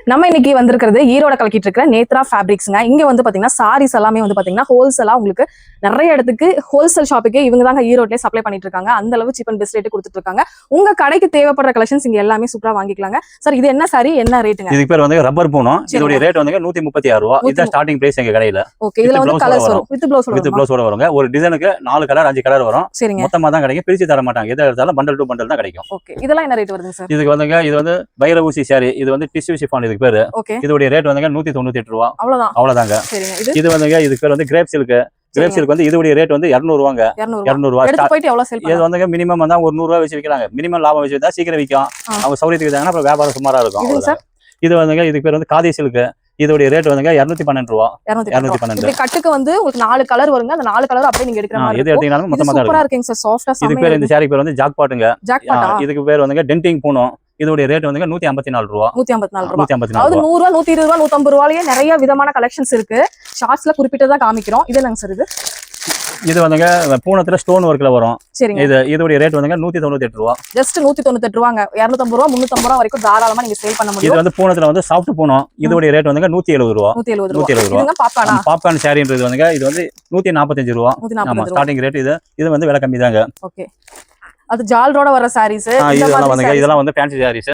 நம்ம இன்னைக்கு வந்திருக்கிறது ஈரோட கலக்கிட்டு இருக்கிற நேத்ரா ஃபேப்ரிக்ஸ்ங்க. இங்க வந்து பாத்தீங்கன்னா சாரீஸ் எல்லாமே வந்து பாத்தீங்கன்னா ஹோல்சேலா உங்களுக்கு நிறைய இடத்துக்கு ஹோல்சேல் ஷாப்புக்கு இவங்க தாங்க ஈரோட்லயே சப்ளை பண்ணிட்டு இருக்காங்க. அந்த அளவு சீப் அண்ட் பெஸ்ட் ரேட் கொடுத்துட்டு இருக்காங்க. உங்க கடைக்கு தேவைப்படுற கலெக்ஷன்ஸ் இங்க எல்லாமே சூப்பரா வாங்கிக்கலாங்க. சார் இது என்ன சாரி என்ன ரேட்டுங்க? இதுக்கு பேர் வந்து ரப்பர் பூனம். இதோட ரேட் வந்து 136 ரூபாய். இதுதான் ஸ்டார்டிங் பிரைஸ் எங்க கடையில. ஓகே, இதுல வந்து கலர்ஸ் வரும். வித் ப்ளவுஸோட வருங்க. ஒரு டிசைனுக்கு 4 கலர் 5 கலர் வரும். சரிங்க. மொத்தமா தான் கிடைக்கும், பிரிச்சு தர மாட்டாங்க. எதை எடுத்தாலும் பண்டல் டு பண்டல் தான் கிடைக்கும். ஓகே, இதெல்லாம் என்ன ரேட் வருதுங்க சார்? இதுக்கு வந்துங்க இது வந்து வைர ஊசி சாரி. இது வந்து டிஷ்யூ ஷிஃபான் இதுக்கு பேரு. ஓகே, இதோட ரேட் வந்து 198 ரூபாய். அவ்வளவுதாங்க. இது வந்துங்க இதுக்கு பேர் வந்து கிரேப் சில்க். கிரேப் சில்க் வந்து இதோட ரேட் வந்து 200 ரூபாங்க. 200 ரூபாய். எடுத்து போயிட்டு எவ்வளவு சேல் இது வந்துங்க மினிமம் வந்து ஒரு 100 ரூபாய் வச்சு விக்கிறாங்க. மினிமம் லாபம் வச்சு தான் சீக்கிரம் விக்கும். அவங்க சௌரியத்துக்கு தாங்கன்னா அப்புறம் வியாபாரம் சுமாரா இருக்கும். இது வந்துங்க இதுக்கு பேர் வந்து காதி சில்க். இதோட ரேட் வந்து 212 ரூபாய். 212. கட்டுக்கு வந்து உங்களுக்கு 4 கலர் வருங்க. அந்த 4 கலர் அப்படியே நீங்க எடுக்கிற மாதிரி இது எடுத்தீங்கனாலும் மொத்தமா தான் சூப்பரா இருக்குங்க சார். சாஃப்ட்டா இதுக்கு பேர் இந்த சாரி பேர் வந்து ஜாக் பாட்டுங்க. இதுக்கு பேர் வந்து டென்டிங் பூனம். இதோட ரேட் வந்து 154 ரூபாய். 154 ரூபாய். 154. அதாவது 100 ரூபாய் 120 ரூபாய் 150 ரூபாயிலேயே நிறைய விதமான கலெக்ஷன்ஸ் இருக்கு. ஷார்ட்ஸ்ல குறிப்பிட்டதா காமிக்கிறோம். இது என்னங்க சார்? இது வந்துங்க பூனத்துல ஸ்டோன் ஒர்க்ல வரும். சரிங்க. இதோட ரேட் வந்து 198 ரூபாய். ஜஸ்ட் 198 ரூபாங்க. 250 ரூபாய் 350 ரூபாய் வரைக்கும் தாராளமா நீங்க சேல் பண்ண முடியும். இது வந்து பூனத்துல வந்து சாஃப்ட் பூனம். இதோட ரேட் வந்து 170 ரூபாய். 170 ரூபாய். பாப்கார்ன் சாரின்றது வந்து இது வந்து 145 ரூபாய். ஆமா, ஸ்டார்டிங் ரேட். இது வந்து விலை கம்மி தாங்க. ஓகே, அது ஜால்ரோட வர சாரீஸ். இதெல்லாம் வந்து ஃபேன்சி சாரீஸ்.